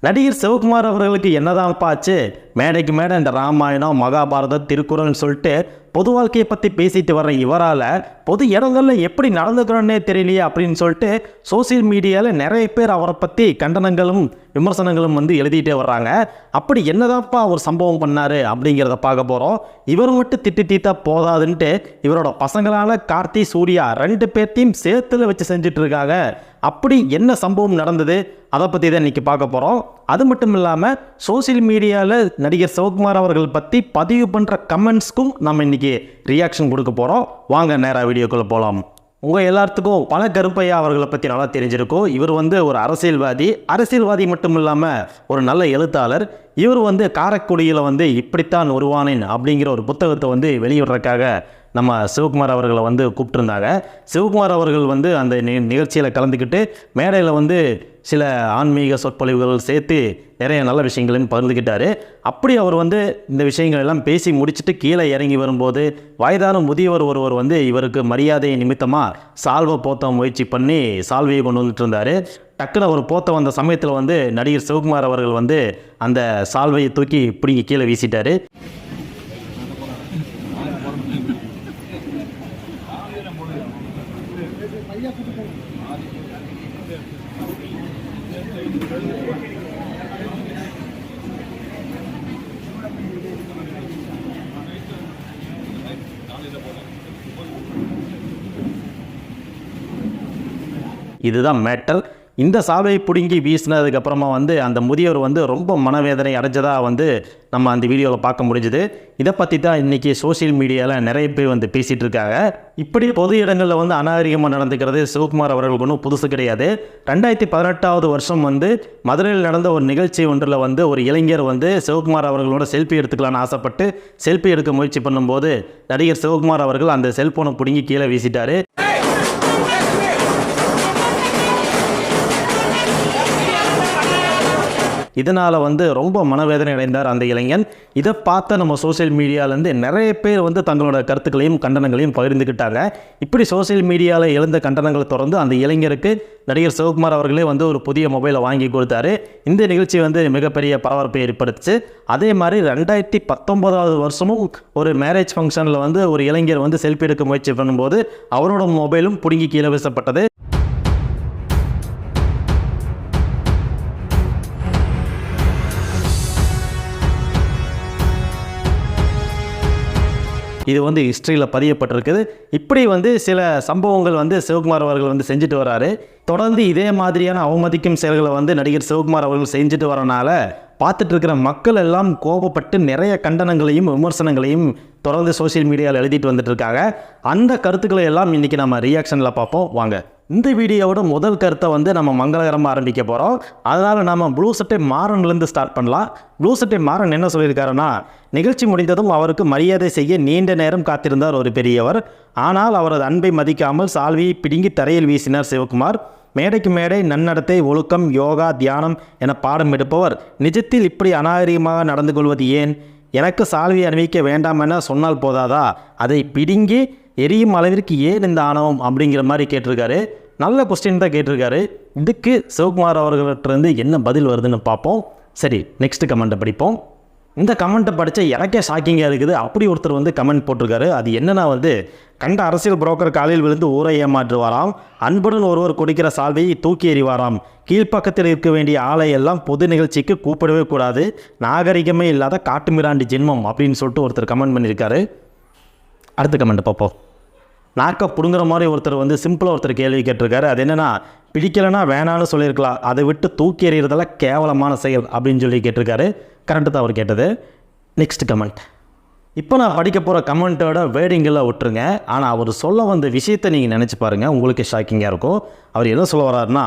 நடிகர் சிவகுமார் அவர்களுக்கு என்னதான் பாச்சு, மேடைக்கு மேடை இந்த ராமாயணம் மகாபாரதம் திருக்குறள்னு சொல்லிட்டு பொது வாழ்க்கையை பற்றி பேசிட்டு வர்ற இவரால் பொது இடங்களில் எப்படி நடந்துக்கிறோன்னே தெரியலையே அப்படின்னு சொல்லிட்டு சோசியல் மீடியாவில் நிறைய பேர் அவரை பற்றி கண்டனங்களும் விமர்சனங்களும் வந்து எழுதிட்டே வர்றாங்க. அப்படி என்னதான்ப்பா ஒரு சம்பவம் பண்ணார் அப்படிங்கிறத பார்க்க போகிறோம். இவர் மட்டும் திட்டா போதாதுன்ட்டு இவரோட பசங்களால் கார்த்தி சூர்யா 2 பேர்த்தையும் சேர்த்துல வச்சு செஞ்சுட்டு இருக்காங்க. அப்படி என்ன சம்பவம் நடந்தது அதை பற்றி தான் இன்றைக்கி பார்க்க போகிறோம். அது மட்டும் இல்லாமல் சோசியல் மீடியாவில் நடிகர் சிவகுமார் அவர்கள் பற்றி பதிவு பண்ணுற கமெண்ட்ஸ்க்கும் நம்ம இன்றைக்கி ரியாக்ஷன் கொடுக்க போகிறோம். வாங்க நேராக வீடியோக்குள்ளே போகலாம். உங்கள் எல்லாத்துக்கும் பல கருப்பையா அவர்களை பற்றி நல்லா தெரிஞ்சிருக்கும். இவர் வந்து ஒரு அரசியல்வாதி மட்டும் இல்லாமல் ஒரு நல்ல எழுத்தாளர். இவர் வந்து காரைக்குடியில் வந்து இப்படித்தான் உருவானேன் அப்படிங்கிற ஒரு புத்தகத்தை வந்து வெளியிடுறதுக்காக நம்ம சிவகுமார் அவர்களை வந்து கூப்பிட்டுருந்தாங்க. சிவகுமார் அவர்கள் வந்து அந்த நிகழ்ச்சியில் கலந்துக்கிட்டு மேடையில் வந்து சில ஆன்மீக சொற்பொழிவுகள் சேர்த்து நிறைய நல்ல விஷயங்களையும் பகிர்ந்துக்கிட்டார். அப்படி அவர் வந்து இந்த விஷயங்கள் எல்லாம் பேசி முடிச்சுட்டு கீழே இறங்கி வரும்போது வயதான முதியவர் ஒருவர் வந்து இவருக்கு மரியாதை நிமித்தமாக சால்வை போத்த முயற்சி பண்ணி சால்வையை கொண்டு வந்துட்டு இருந்தார். டக்குன்னு அவர் போத்த வந்த சமயத்தில் வந்து நடிகர் சிவகுமார் அவர்கள் வந்து அந்த சால்வையை தூக்கி பிடிங்கி கீழே வீசிட்டார். இதுதான் மேட்டர். இந்த சால்வையை பிடுங்கி வீசினதுக்கப்புறமா வந்து அந்த முதியவர் வந்து ரொம்ப மனவேதனை அடைஞ்சதாக வந்து நம்ம அந்த வீடியோவில் பார்க்க முடிஞ்சுது. இதை பற்றி தான் இன்றைக்கி சோசியல் மீடியாவில் நிறைய பேர் வந்து பேசிகிட்டு இருக்காங்க. இப்படி பொது இடங்களில் வந்து அநாகரிகமாக நடந்துக்கிறது சிவகுமார் அவர்களுக்கு ஒன்றும் புதுசு கிடையாது. 2018 வருஷம் வந்து மதுரையில் நடந்த ஒரு நிகழ்ச்சி ஒன்றில் வந்து ஒரு இளைஞர் வந்து சிவகுமார் அவர்களோட செல்ஃபி எடுத்துக்கலான்னு ஆசைப்பட்டு செல்ஃபி எடுக்க முயற்சி பண்ணும்போது நடிகர் சிவகுமார் அவர்கள் அந்த செல்ஃபோனை பிடுங்கி கீழே வீசிட்டார். இதனால் வந்து ரொம்ப மனவேதனை அடைந்தார் அந்த இளைஞன். இதை பார்த்த நம்ம சோசியல் மீடியாவிலேருந்து நிறைய பேர் வந்து தங்களோட கருத்துக்களையும் கண்டனங்களையும் பகிர்ந்துக்கிட்டாங்க. இப்படி சோசியல் மீடியாவில் எழுந்த கண்டனங்களை தொடர்ந்து அந்த இளைஞருக்கு நடிகர் சிவகுமார் அவர்களே வந்து ஒரு புதிய மொபைலை வாங்கி கொடுத்தாரு. இந்த நிகழ்ச்சி வந்து மிகப்பெரிய பரபரப்பை ஏற்படுத்துச்சு. அதே மாதிரி 2019 வருஷமும் ஒரு மேரேஜ் ஃபங்க்ஷனில் வந்து ஒரு இளைஞர் வந்து செல்ஃபி எடுக்க முயற்சி பண்ணும்போது அவரோட மொபைலும் பிடுங்கி கீழே வீசப்பட்டது. இது வந்து ஹிஸ்ட்ரியில் பதியப்பட்டிருக்குது. இப்படி வந்து சில சம்பவங்கள் வந்து சிவகுமார் அவர்கள் வந்து செஞ்சுட்டு வராரு. தொடர்ந்து இதே மாதிரியான அவமதிக்கும் செயல்களை வந்து நடிகர் சிவகுமார் அவர்கள் செஞ்சுட்டு வரனால பார்த்துட்டு இருக்கிற மக்கள் எல்லாம் கோபப்பட்டு நிறைய கண்டனங்களையும் விமர்சனங்களையும் தொடர்ந்து சோசியல் மீடியாவில் எழுதிட்டு வந்துட்டு இருக்காங்க. அந்த கருத்துக்களை எல்லாம் இன்றைக்கி நம்ம ரியாக்ஷனில் பார்ப்போம். வாங்க. இந்த வீடியோவோட முதல் கருத்தை வந்து நம்ம மங்களகரமாக ஆரம்பிக்க போகிறோம். அதனால் நம்ம ப்ளூ சட்டை மாறன்லேருந்து ஸ்டார்ட் பண்ணலாம். ப்ளூ சட்டை மாறன் என்ன சொல்லியிருக்காருன்னா, நிகழ்ச்சி முடிந்ததும் அவருக்கு மரியாதை செய்ய நீண்ட நேரம் காத்திருந்தார் ஒரு பெரியவர். ஆனால் அவரது அன்பை மதிக்காமல் சால்வியை பிடுங்கி தரையில் வீசினார் சிவகுமார். மேடைக்கு மேடை நன்னடத்தை, ஒழுக்கம், யோகா, தியானம் என பாடம் எடுப்பவர் நிஜத்தில் இப்படி அநாகரிகமாக நடந்து கொள்வது ஏன்? எனக்கு சால்வியை அணிவிக்க வேண்டாம் என சொன்னால் போதாதா? அதை பிடுங்கி எரியும் அளவிற்கு ஏன் இந்த ஆணவம் அப்படிங்கிற மாதிரி கேட்டிருக்காரு. நல்ல கொஸ்டின் தான் கேட்டிருக்காரு. இதுக்கு சிவகுமார் அவர்களிட்டிருந்து என்ன பதில் வருதுன்னு பார்ப்போம். சரி, நெக்ஸ்ட் கமெண்ட்டை படிப்போம். இந்த கமெண்ட்டை படித்தா எனக்கே ஷாக்கிங்காக இருக்குது. அப்படி ஒருத்தர் வந்து கமெண்ட் போட்டிருக்காரு. அது என்னன்னா வந்து, கண்ட அரசியல் புரோக்கர் காலில் விழுந்து ஊரை ஏமாற்றுவாராம், அன்புடன் ஒருவர் கொடுக்கிற சால்வையை தூக்கி எறிவாராம், கீழ்ப்பக்கத்தில் இருக்க வேண்டிய ஆளை எல்லாம் பொது நிகழ்ச்சிக்கு கூப்பிடவே கூடாது, நாகரிகமே இல்லாத காட்டுமிராண்டி ஜென்மம் அப்படின்னு சொல்லிட்டு ஒருத்தர் கமெண்ட் பண்ணியிருக்காரு. அடுத்த கமெண்ட் பார்ப்போம். நாக்கை பிடுங்குற மாதிரி ஒருத்தர் வந்து சிம்பிளாக ஒருத்தர் கேள்வி கேட்டிருக்காரு. அது என்னென்னா, பிடிக்கலைன்னா வேணான்னு சொல்லியிருக்கலாம், அதை விட்டு தூக்கி எறிகிறதெல்லாம் கேவலமான செயல் அப்படின்னு சொல்லி கேட்டிருக்காரு. கரெக்டு தான் அவர் கேட்டது. Next comment. இப்போ நான் படிக்க போகிற கமெண்ட்டோட வேர்டிங்கெல்லாம் விட்டுருங்க. ஆனால் அவர் சொல்ல வந்த விஷயத்தை நீங்கள் நினச்சி பாருங்கள், உங்களுக்கு ஷாக்கிங்காக இருக்கும். அவர் என்ன சொல்ல வர்றாருன்னா,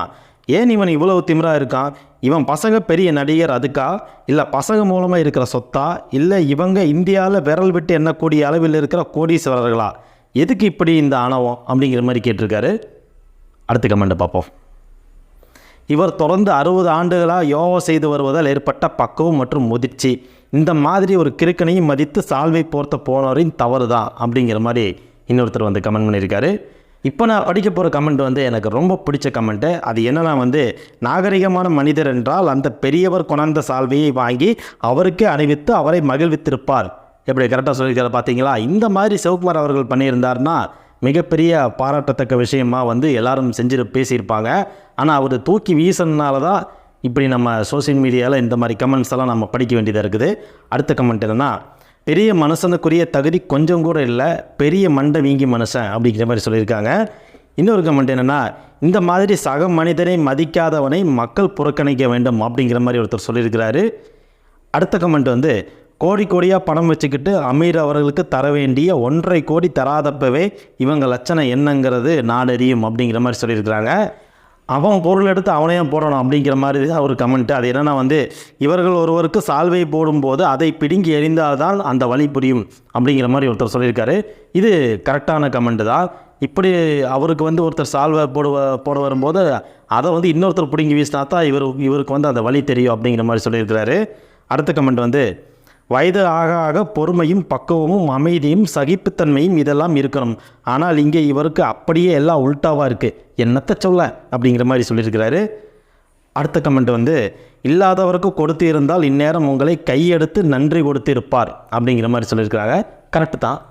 ஏன் இவன் இவ்வளவு திமிராக இருக்கான்? இவன் பசங்க பெரிய நடிகர் அதுக்கா? இல்லை பசங்க மூலமாக இருக்கிற சொத்தா? இல்லை இவங்க இந்தியாவில் விரல் விட்டு எண்ணக்கூடிய அளவில் இருக்கிற கோடீஸ்வரர்களா? எதுக்கு இப்படி இந்த ஆணவம் அப்படிங்கிற மாதிரி கேட்டிருக்காரு. அடுத்த கமெண்ட்டை பார்ப்போம். இவர் தொடர்ந்து 60 ஆண்டுகளாக யோகா செய்து வருவதால் ஏற்பட்ட பக்குவம் மற்றும் முதிர்ச்சி, இந்த மாதிரி ஒரு கிறுக்கனையும் மதித்து சால்வை போர்த்த போனவரின் தவறு தான் அப்படிங்கிற மாதிரி இன்னொருத்தர் வந்து கமெண்ட் பண்ணியிருக்காரு. இப்போ நான் படிக்க போகிற கமெண்ட் வந்து எனக்கு ரொம்ப பிடிச்ச கமெண்ட்டு. அது என்னன்னா வந்து, நாகரிகமான மனிதர் என்றால் அந்த பெரியவர் கொணர்ந்த சால்வையை வாங்கி அவருக்கே அணிவித்து அவரை மகிழ்வித்திருப்பார். எப்படி கரெக்டாக சொல்லியிருக்காரு பார்த்தீங்களா? இந்த மாதிரி சிவகுமார் அவர்கள் பண்ணியிருந்தார்னா மிகப்பெரிய பாராட்டத்தக்க விஷயமா வந்து எல்லாரும் பேசியிருப்பாங்க. ஆனால் அவர் தூக்கி வீசினால தான் இப்படி நம்ம சோசியல் மீடியாவில் இந்த மாதிரி கமெண்ட்ஸ் எல்லாம் நம்ம படிக்க வேண்டியதாக இருக்குது. அடுத்த கமெண்ட் என்னென்னா, பெரிய மனுஷனுக்குரிய தகுதி கொஞ்சம் கூட இல்லை, பெரிய மண்டை வீங்கி மனுஷன் அப்படிங்கிற மாதிரி சொல்லியிருக்காங்க. இன்னொரு கமெண்ட் என்னென்னா, இந்த மாதிரி சக மனிதனை மதிக்காதவனை மக்கள் புறக்கணிக்க வேண்டும் அப்படிங்கிற மாதிரி ஒருத்தர் சொல்லியிருக்கிறாரு. அடுத்த கமெண்ட் வந்து, கோடி கோடியாக பணம் வச்சுக்கிட்டு அமீர் அவர்களுக்கு தர வேண்டிய 1.5 கோடி தராதப்பவே இவங்க லட்சணம் என்னங்கிறது நாடறியும் அப்படிங்கிற மாதிரி சொல்லியிருக்கிறாங்க. அவன் பொருள் எடுத்து அவனையும் போடணும் அப்படிங்கிற மாதிரி தான் ஒரு கமெண்ட்டு. அது என்னென்னா வந்து, இவர்கள் ஒருவருக்கு சால்வை போடும்போது அதை பிடுங்கி எறிந்தால்தான் அந்த வழி புரியும் அப்படிங்கிற மாதிரி ஒருத்தர் சொல்லியிருக்காரு. இது கரெக்டான கமெண்ட்டு தான். இப்படி அவருக்கு வந்து ஒருத்தர் சால்வை போட வரும்போது அதை வந்து இன்னொருத்தர் பிடுங்கி வீசினா தான் இவருக்கு வந்து அந்த வழி தெரியும் அப்படிங்கிற மாதிரி சொல்லியிருக்கிறாரு. அடுத்த கமெண்ட் வந்து, வயது ஆக ஆக பொறுமையும் பக்குவமும் அமைதியும் சகிப்புத்தன்மையும் இதெல்லாம் இருக்கணும். ஆனால் இங்கே இவருக்கு அப்படியே எல்லாம் உல்ட்டாவாக இருக்குது, என்னத்தை சொல்ல அப்படிங்கிற மாதிரி சொல்லியிருக்கிறாரு. அடுத்த கமெண்ட் வந்து, இல்லாதவருக்கு கொடுத்து இருந்தால் இந்நேரம் உங்களை கையெடுத்து நன்றி கொடுத்து இருப்பார் அப்படிங்கிற மாதிரி சொல்லியிருக்கிறாங்க. கரெக்டு தான்.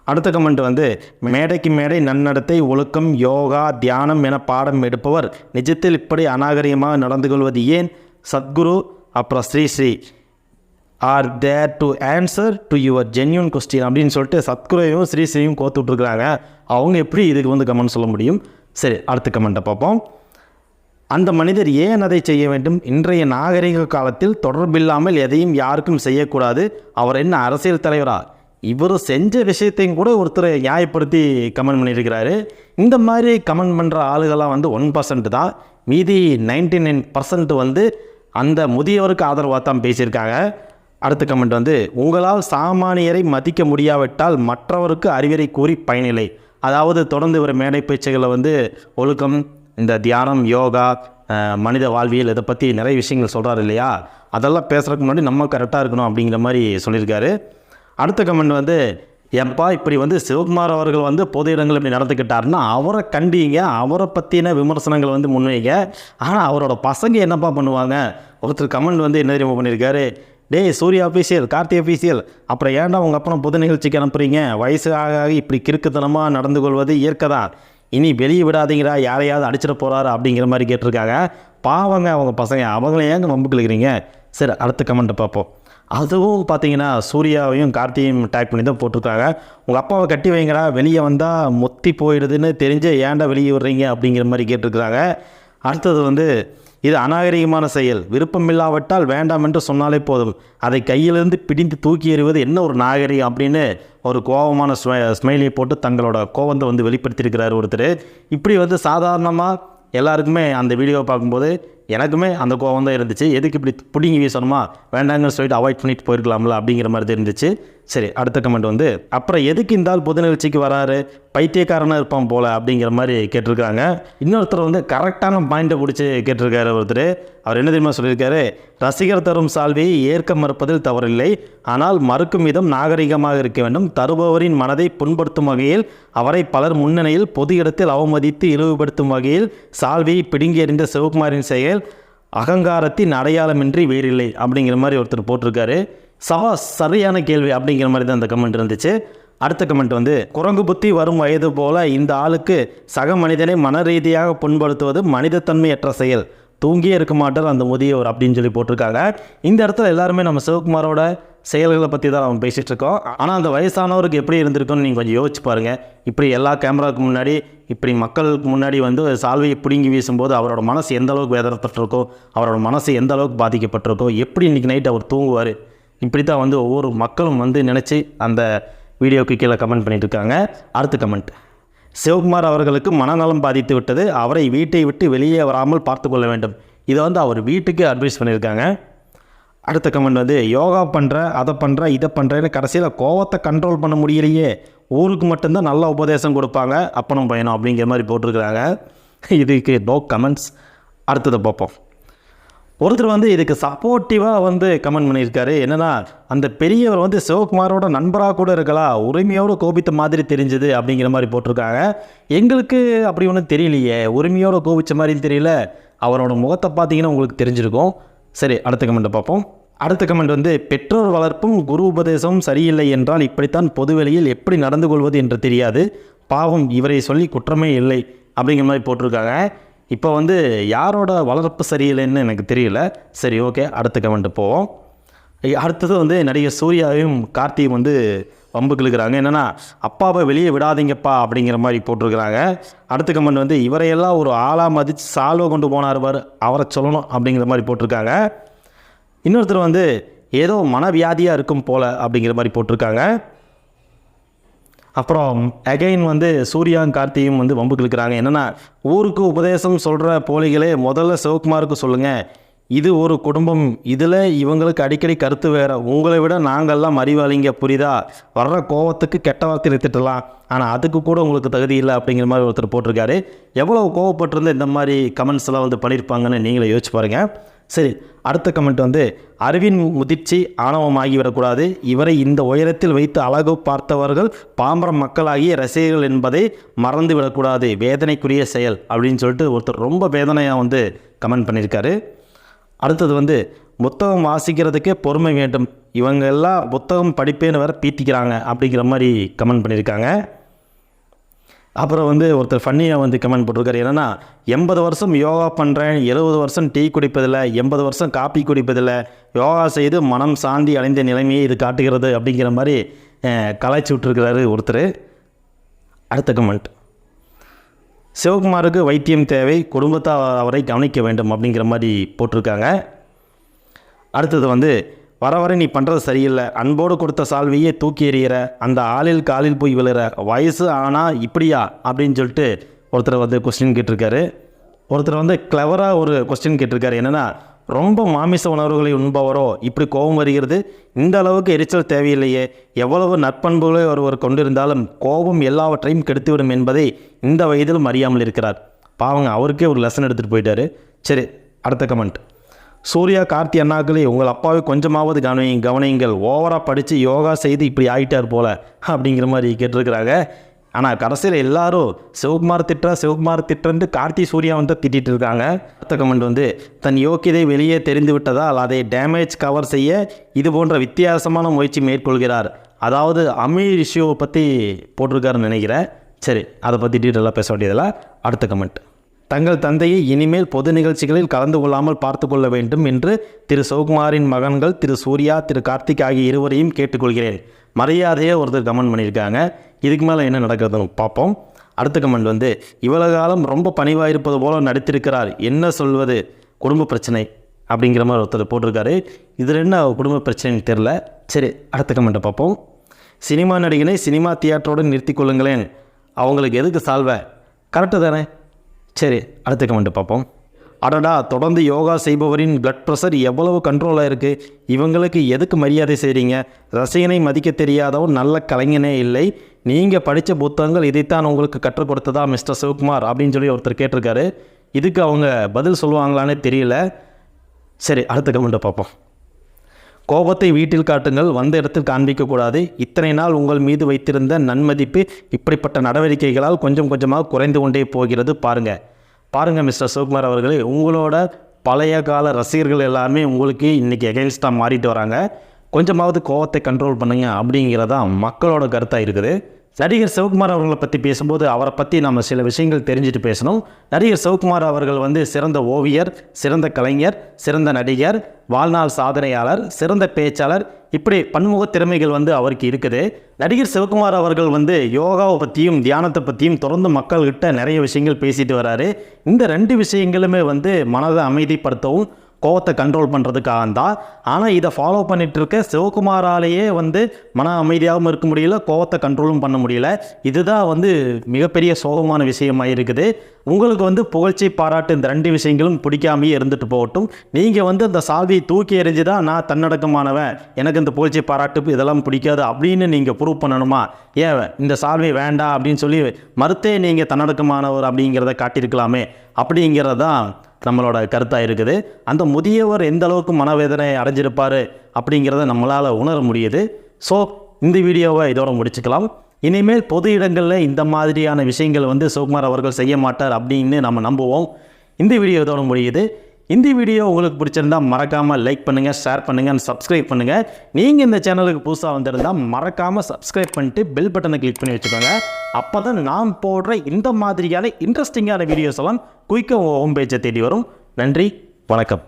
அடுத்த கமெண்ட் வந்து, மேடைக்கு மேடை நன்னடத்தை ஒழுக்கம் யோகா தியானம் என பாடம் எடுப்பவர் நிஜத்தில் இப்படி அநாகரிகமாக நடந்து கொள்வது ஏன்? சத்குரு அப்புறம் Sri are there to answer to your genuine question அப்படின்னு சொல்லிட்டு சத்குருவையும் ஸ்ரீயும் கோத்து விட்ருக்குறாங்க. அவங்க எப்படி இதுக்கு வந்து கமெண்ட் சொல்ல முடியும்? சரி, அடுத்த கமெண்ட்டை பார்ப்போம். அந்த மனிதர் ஏன் அதை செய்ய வேண்டும்? இன்றைய நாகரிக காலத்தில் தொடர்பில்லாமல் எதையும் யாருக்கும் செய்யக்கூடாது. அவர் என்ன அரசியல் தலைவரா? இவர் செஞ்ச விஷயத்தையும் கூட ஒருத்தர் நியாயப்படுத்தி கமெண்ட் பண்ணியிருக்கிறாரு. இந்த மாதிரி கமெண்ட் பண்ணுற ஆளுகள்லாம் வந்து 1% தான். மீதி 99% வந்து அந்த முதியவருக்கு ஆதரவாக தான் பேசியிருக்காங்க. அடுத்த கமெண்ட் வந்து, உங்களால் சாமானியரை மதிக்க முடியாவிட்டால் மற்றவருக்கு அறிவுரை கூறி பயனில்லை. அதாவது தொடர்ந்து ஒரு மேடை பேச்சுகளை வந்து ஒழுக்கம், இந்த தியானம், யோகா, மனித வாழ்வியல் இதை பற்றி நிறைய விஷயங்கள் சொல்கிறாரு இல்லையா? அதெல்லாம் பேசுகிறதுக்கு முன்னாடி நம்ம கரெக்டாக இருக்கணும் அப்படிங்கிற மாதிரி சொல்லியிருக்காரு. அடுத்த கமெண்ட் வந்து, எப்பா இப்படி வந்து சிவகுமார் அவர்கள் வந்து பொது இடங்கள் இப்படி நடந்துக்கிட்டாருன்னா அவரை கண்டிங்க, அவரை பற்றின விமர்சனங்கள் வந்து முன்வைங்க. ஆனால் அவரோட பசங்க என்னப்பா பண்ணுவாங்க? ஒருத்தர் கமெண்ட் வந்து என்ன தெரியுமா பண்ணியிருக்காரு, டேய் சூர்யா அஃபீஷியல், கார்த்தி அஃபீஷியல், அப்புறம் ஏன்டா உங்கள் அப்புறம் பொது நிகழ்ச்சிக்கு அனுப்புகிறீங்க? வயசு ஆக இப்படி கிறுக்குத்தனமாக நடந்து கொள்வது இயற்கை தான், இனி வெளியே விடாதீங்கடா, யாரையாவது அடிச்சிட போகிறாரு அப்படிங்கிற மாதிரி கேட்டிருக்காங்க. பாவங்க அவங்க பசங்க, அவங்கள ஏங்க வம்புக்கு இழுக்கிறீங்க? சரி, அடுத்த கமெண்ட்டை பார்ப்போம். அதுவும் பார்த்தீங்கன்னா சூர்யாவையும் கார்த்தியையும் டேக் பண்ணி தான் போட்டிருக்காங்க. உங்கள் அப்பாவை கட்டி வைங்கடா, வெளியே வந்தால் மொத்தி போயிடுதுன்னு தெரிஞ்சு ஏன்டா வெளியே விடுறீங்க அப்படிங்கிற மாதிரி கேட்டிருக்கிறாங்க. அடுத்தது வந்து, இது அநாகரிகமான செயல், விருப்பமில்லாவிட்டால் வேண்டாம் என்று சொன்னாலே போதும், அதை கையிலிருந்து பிடிந்து தூக்கி எறிவது என்ன ஒரு நாகரிகம் அப்படின்னு ஒரு கோபமான ஸ்மைலியை போட்டு தங்களோட கோபத்தை வந்து வெளிப்படுத்தியிருக்கிறார் ஒருத்தர். இப்படி வந்து சாதாரணமாக எல்லாருக்குமே அந்த வீடியோவை பார்க்கும்போது எனக்குமே அந்த கோபம் தான் இருந்துச்சு. எதுக்கு இப்படி பிடிங்கி வீசணுமா, வேண்டாங்கன்னு சொல்லிட்டு அவாய்ட் பண்ணிட்டு போயிருக்கலாம்ல அப்படிங்கிற மாதிரி தான் இருந்துச்சு. சரி, அடுத்த கமெண்ட் வந்து, அப்புறம் எதுக்கு இந்த ஆள் பொது நிகழ்ச்சிக்கு வராரு, பைத்தியக்காரனாக இருப்பான் போல் அப்படிங்கிற மாதிரி கேட்டிருக்காங்க. இன்னொருத்தர் வந்து கரெக்டான பாயிண்ட்டை பிடிச்சி கேட்டிருக்காரு ஒருத்தர். அவர் என்ன தெரியுமா சொல்லியிருக்காரு, ரசிகர் தரும் சால்வையை ஏற்க மறுப்பதில் தவறில்லை, ஆனால் மறுக்கும் விதம் நாகரிகமாக இருக்க வேண்டும். தருபவரின் மனதை புண்படுத்தும் வகையில் அவரை பலர் முன்னணியில் பொது இடத்தில் அவமதித்து இழிவுபடுத்தும் வகையில் சால்வையை பிடுங்கி எறிந்த சிவகுமாரின் செயல் அகங்காரத்தின் அடையாளமின்றி வேறில்லை அப்படிங்கிற மாதிரி ஒருத்தர் போட்டிருக்காரு. சரியான கேள்வி அப்படிங்கிற மாதிரி தான் அந்த கமெண்ட் இருந்துச்சு. அடுத்த கமெண்ட் வந்து, குரங்கு புத்தி வரும் வயது போல இந்த ஆளுக்கு சக மனிதனை மன ரீதியாக புண்படுத்துவது மனிதத்தன்மையற்ற செயல், தூங்கியே இருக்க மாட்டார் அந்த முதியவர் அப்படின்னு சொல்லி போட்டிருக்காங்க. இந்த இடத்துல எல்லாருமே நம்ம சிவகுமாரோட செயல்களை பற்றி தான் நம்ம பேசிகிட்டு இருக்கோம். ஆனால் அந்த வயசானவருக்கு எப்படி இருந்திருக்குன்னு நீங்கள் கொஞ்சம் யோசிச்சு பாருங்கள். இப்படி எல்லா கேமராவுக்கு முன்னாடி இப்படி மக்களுக்கு முன்னாடி வந்து சால்வையை பிடுங்கி வீசும்போது அவரோட மனசு எந்த அளவுக்கு வேதனைப்பட்டிருக்கோ, அவரோட மனசு எந்த அளவுக்கு பாதிக்கப்பட்டிருக்கோ, எப்படி இன்றைக்கி நைட் அவர் தூங்குவார், இப்படி தான் வந்து ஒவ்வொரு மக்களும் வந்து நினச்சி அந்த வீடியோக்கு கீழே கமெண்ட் பண்ணிட்டு இருக்காங்க. அடுத்த கமெண்ட், சிவகுமார் அவர்களுக்கு மனநலம் பாதித்து விட்டது, அவரை வீட்டை விட்டு வெளியே வராமல் பார்த்து கொள்ள வேண்டும். இதை வந்து அவர் வீட்டுக்கு அட்வைஸ் பண்ணியிருக்காங்க. அடுத்த கமெண்ட் வந்து, யோகா பண்ணுறேன், அதை பண்ணுறேன், இதை பண்ணுறேன்னு கடைசியில் கோவத்தை கண்ட்ரோல் பண்ண முடியலையே, ஊருக்கு மட்டும்தான் நல்ல உபதேசம் கொடுப்பாங்க அப்பனும் பையனும் அப்படிங்கிற மாதிரி போட்டிருக்கிறாங்க. இதுக்கு நோ கமெண்ட்ஸ். அடுத்ததை பார்ப்போம். ஒருத்தர் வந்து இதுக்கு சப்போர்ட்டிவாக வந்து கமெண்ட் பண்ணியிருக்காரு. என்னென்னா, அந்த பெரியவர் வந்து சிவகுமாரோட நண்பராக கூட இருக்கலாம், உரிமையோடு கோபித்த மாதிரி தெரிஞ்சுது அப்படிங்கிற மாதிரி போட்டிருக்காங்க. எங்களுக்கு அப்படி ஒன்றும் தெரியலையே, உரிமையோடு கோபித்த மாதிரியும் தெரியல, அவரோட முகத்தை பார்த்தீங்கன்னா உங்களுக்கு தெரிஞ்சிருக்கும். சரி, அடுத்த கமெண்ட்டை பார்ப்போம். அடுத்த கமெண்ட் வந்து, பெற்றோர் வளர்ப்பும் குரு உபதேசமும் சரியில்லை என்றால் இப்படித்தான் பொதுவெளியில் எப்படி நடந்து கொள்வது என்று தெரியாது, பாவம் இவரை சொல்லி குற்றமே இல்லை அப்படிங்கிற மாதிரி போட்டிருக்காங்க. இப்போ வந்து யாரோட வளர்ப்பு சரியில்லைன்னு எனக்கு தெரியல. சரி, ஓகே, அடுத்த கமெண்ட் போவோம். அடுத்தது வந்து நடிகர் சூர்யாவையும் கார்த்தியும் வந்து வம்புக்கு இழுக்கிறாங்க. என்னென்னா, அப்பாவை வெளியே விடாதீங்கப்பா அப்படிங்கிற மாதிரி போட்டிருக்கிறாங்க. அடுத்த கமெண்ட் வந்து, இவரையெல்லாம் ஒரு ஆளாக மதித்து சால்வை கொண்டு போனார் பார், அவரை சொல்லணும் அப்படிங்கிற மாதிரி போட்டிருக்காங்க. இன்னொருத்தர் வந்து ஏதோ மனவியாதியாக இருக்கும் போல் அப்படிங்கிற மாதிரி போட்டிருக்காங்க. அப்புறம் அகைன் வந்து சூர்யாவும் கார்த்தியும் வந்து வம்புக்கு இழுக்கிறாங்க. என்னென்னா, ஊருக்கு உபதேசம் சொல்கிற போலிகளே முதல்ல சிவகுமாருக்கு சொல்லுங்கள், இது ஒரு குடும்பம், இதில் இவங்களுக்கு அடிக்கடி கருத்து வேறு, உங்களை விட நாங்கள்லாம் அறிவாளிங்க, புரியுதா, வர்ற கோவத்துக்கு கெட்ட வார்த்தை நிறுத்திட்டலாம், ஆனால் அதுக்கு கூட உங்களுக்கு தகுதி இல்லை அப்படிங்கிற மாதிரி ஒருத்தர் போட்டிருக்காரு. எவ்வளோ கோவப்பட்டிருந்து இந்த மாதிரி கமெண்ட்ஸ் எல்லாம் வந்து பண்ணியிருப்பாங்கன்னு நீங்களே யோசிச்சு பாருங்கள். சரி, அடுத்த கமெண்ட் வந்து, அறிவின் முதிர்ச்சி ஆணவமாகிவிடக்கூடாது, இவரை இந்த உயரத்தில் வைத்து அழகு பார்த்தவர்கள் பாம்பர மக்களாகிய ரசிகர்கள் என்பதை மறந்து விடக்கூடாது, வேதனைக்குரிய செயல் அப்படின்னு சொல்லிட்டு ஒருத்தர் ரொம்ப வேதனையாக வந்து கமெண்ட் பண்ணியிருக்காரு. அடுத்தது வந்து, புத்தகம் வாசிக்கிறதுக்கே பொறுமை வேண்டும், இவங்க எல்லாம் புத்தகம் படிப்பேன்னு வேறு பீத்திக்கிறாங்க அப்படிங்கிற மாதிரி கமெண்ட் பண்ணியிருக்காங்க. அப்புறம் வந்து ஒருத்தர் ஃபன்னியாக வந்து கமெண்ட் போட்டிருக்காரு. என்னென்னா, 80 வருஷம் யோகா பண்ணுறேன், 70 வருஷம் டீ குடிப்பதில்லை, 80 வருஷம் காப்பி குடிப்பதில்லை, யோகா செய்து மனம் சாந்தி அடைந்த நிலைமையை இது காட்டுகிறது அப்படிங்கிற மாதிரி கலாய்ச்சி விட்டுருக்கிறாரு ஒருத்தர். அடுத்த கமெண்ட், சிவகுமாருக்கு வைத்தியம் தேவை, குடும்பத்தை அவரை கவனிக்க வேண்டும் அப்படிங்கிற மாதிரி போட்டிருக்காங்க. அடுத்தது வந்து, வர வர நீ பண்ணுறது சரியில்லை, அன்போடு கொடுத்த சால்வையே தூக்கி எறிகிற, அந்த ஆளில் காலில் போய் விழுற, வயசு ஆனால் இப்படியா அப்படின்னு சொல்லிட்டு ஒருத்தர் வந்து கொஸ்டின் கேட்டிருக்காரு. ஒருத்தர் வந்து கிளவராக ஒரு கொஸ்டின் கேட்டிருக்காரு. என்னென்னா, ரொம்ப மாமிச உணர்வுகளை உண்பவரோ இப்படி கோபம் வருகிறது, இந்த அளவுக்கு எரிச்சல் தேவையில்லையே, எவ்வளவு நற்பண்புகளை ஒருவர் கொண்டிருந்தாலும் கோபம் எல்லாவற்றையும் கெடுத்துவிடும் என்பதை இந்த வயதிலும் அறியாமல் இருக்கிறார். பாவங்க, அவருக்கே ஒரு லெசன் எடுத்துகிட்டு போயிட்டார். சரி, அடுத்த கமெண்ட், சூர்யா கார்த்தி அண்ணாக்களே உங்கள் அப்பாவை கொஞ்சமாவது கவனியுங்கள், ஓவராக படித்து யோகா செய்து இப்படி ஆகிட்டார் போல் அப்படிங்கிற மாதிரி கேட்டிருக்கிறாங்க. ஆனால் கடைசியில் எல்லாரும் சிவகுமார் திட்டுறன்ட்டு கார்த்தி சூர்யா வந்து திட்டிகிட்டு இருக்காங்க. அடுத்த கமெண்ட் வந்து, தன் யோக்கியதை வெளியே தெரிந்து விட்டதால் அதை டேமேஜ் கவர் செய்ய இது போன்ற வித்தியாசமான முயற்சி மேற்கொள்கிறார். அதாவது அமீர் இஷ்யூவை பற்றி போட்டிருக்காருன்னு நினைக்கிறேன். சரி, அதை பற்றி டீட்டெயிலாக பேச வேண்டியதில்லை. அடுத்த கமெண்ட், தங்கள் தந்தையை இனிமேல் பொது நிகழ்ச்சிகளில் கலந்து கொள்ளாமல் பார்த்து கொள்ள வேண்டும் என்று திரு சிவகுமாரின் மகன்கள் திரு சூர்யா திரு கார்த்திக் ஆகிய இருவரையும் கேட்டுக்கொள்கிறேன். மரியாதையாக ஒருத்தர் கமெண்ட் பண்ணியிருக்காங்க. இதுக்கு மேலே என்ன நடக்கிறதுன்னு பார்ப்போம். அடுத்த கமெண்ட் வந்து, இவ்வளவு காலம் ரொம்ப பணிவாக இருப்பது போல் நடித்திருக்கிறார், என்ன சொல்வது, குடும்ப பிரச்சனை அப்படிங்கிற மாதிரி ஒருத்தர் போட்டிருக்காரு. இதில் என்ன குடும்ப பிரச்சனைன்னு தெரில. சரி, அடுத்த கமெண்ட்டை பார்ப்போம். சினிமா நடிகனை சினிமா தியேட்டரோடு நிறுத்தி கொள்ளுங்களேன், அவங்களுக்கு எதுக்கு சால்வை, கரெக்டு தானே. சரி, அடுத்த கமெண்ட் பார்ப்போம். அடடா, தொடர்ந்து யோகா செய்பவரின் பிளட் ப்ரெஷர் எவ்வளவு கண்ட்ரோலாக இருக்குது, இவங்களுக்கு எதுக்கு மரியாதை செய்கிறீங்க, ரசிகனை மதிக்க தெரியாதவன் நல்ல கலைஞனே இல்லை, நீங்கள் படித்த புத்தகங்கள் இதைத்தான் உங்களுக்கு கற்றுக் கொடுத்ததா மிஸ்டர் சிவகுமார் அப்படின்னு சொல்லி ஒருத்தர் கேட்டிருக்காரு. இதுக்கு அவங்க பதில் சொல்லுவாங்களான்னு தெரியல. சரி, அடுத்த கமெண்ட்டை பார்ப்போம். கோபத்தை வீட்டில் காட்டுங்கள், வந்த இடத்தில் காண்பிக்கக்கூடாது, இத்தனை நாள் உங்கள் மீது வைத்திருந்த நன்மதிப்பு இப்படிப்பட்ட நடவடிக்கைகளால் கொஞ்சம் கொஞ்சமாக குறைந்து கொண்டே போகிறது. பாருங்கள் மிஸ்டர் சிவகுமார் அவர்களே, உங்களோட பழைய கால ரசிகர்கள் எல்லாருமே உங்களுக்கு இன்றைக்கி எகென்ஸ்டாக மாறிட்டு வராங்க, கொஞ்சமாவது கோபத்தை கண்ட்ரோல் பண்ணுங்க அப்படிங்கிறதான் மக்களோட கருத்தாக இருக்குது. நடிகர் சிவகுமார் அவர்களை பற்றி பேசும்போது அவரை பற்றி நம்ம சில விஷயங்கள் தெரிஞ்சுட்டு பேசணும். நடிகர் சிவகுமார் அவர்கள் வந்து சிறந்த ஓவியர், சிறந்த கலைஞர், சிறந்த நடிகர், வாழ்நாள் சாதனையாளர், சிறந்த பேச்சாளர், இப்படி பன்முக திறமைகள் வந்து அவருக்கு இருக்குது. நடிகர் சிவகுமார் அவர்கள் வந்து யோகாவை பற்றியும் தியானத்தை பற்றியும் தொடர்ந்து மக்கள்கிட்ட நிறைய விஷயங்கள் பேசிட்டு வராரு. இந்த 2 விஷயங்களுமே வந்து மனதை அமைதிப்படுத்தவும் கோவத்தை கண்ட்ரோல் பண்ணுறதுக்காக தான். ஆனால் இதை ஃபாலோ பண்ணிகிட்டு இருக்க சிவகுமாராலேயே வந்து மன அமைதியாகவும் இருக்க முடியல, கோவத்தை கண்ட்ரோலும் பண்ண முடியல. இதுதான் வந்து மிகப்பெரிய சோகமான விஷயமாக இருக்குது. உங்களுக்கு வந்து புகழ்ச்சி பாராட்டு இந்த 2 விஷயங்களும் பிடிக்காமையே இருந்துட்டு போகட்டும். நீங்கள் வந்து இந்த சால்வியை தூக்கி எறிஞ்சு தான் நான் தன்னடக்கமானவன், எனக்கு இந்த புகழ்ச்சி பாராட்டு இதெல்லாம் பிடிக்காது அப்படின்னு நீங்கள் ப்ரூவ் பண்ணணுமா, ஏன் இந்த சால்வி வேண்டாம் அப்படின்னு சொல்லி மறுத்தே நீங்கள் தன்னடக்கமானவர் அப்படிங்கிறத காட்டியிருக்கலாமே அப்படிங்கிறதான் நம்மளோட கருத்தாக இருக்குது. அந்த முதியவர் எந்த அளவுக்கு மனவேதனை அடைஞ்சிருப்பார் அப்படிங்கிறத நம்மளால் உணர முடியுது. ஸோ இந்த வீடியோவை இதோட முடிச்சுக்கலாம். இனிமேல் பொது இடங்களில் இந்த மாதிரியான விஷயங்கள் வந்து சிவகுமார் அவர்கள் செய்ய மாட்டார் அப்படின்னு நம்ம நம்புவோம். இந்த வீடியோ இதோட முடியுது. இந்த வீடியோ உங்களுக்கு பிடிச்சிருந்தா மறக்காமல் லைக் பண்ணுங்கள், ஷேர் பண்ணுங்கள், சப்ஸ்கிரைப் பண்ணுங்கள். நீங்கள் இந்த சேனலுக்கு புதுசாக வந்திருந்தால் மறக்காமல் சப்ஸ்கிரைப் பண்ணிட்டு பெல் பட்டனை கிளிக் பண்ணி வச்சுக்கோங்க. அப்போ தான் நான் போடுற இந்த மாதிரியான இன்ட்ரெஸ்டிங்கான வீடியோஸ் எல்லாம் குயிக்காக உங்கள் ஹோம் பேஜை தேடி வரும். நன்றி, வணக்கம்.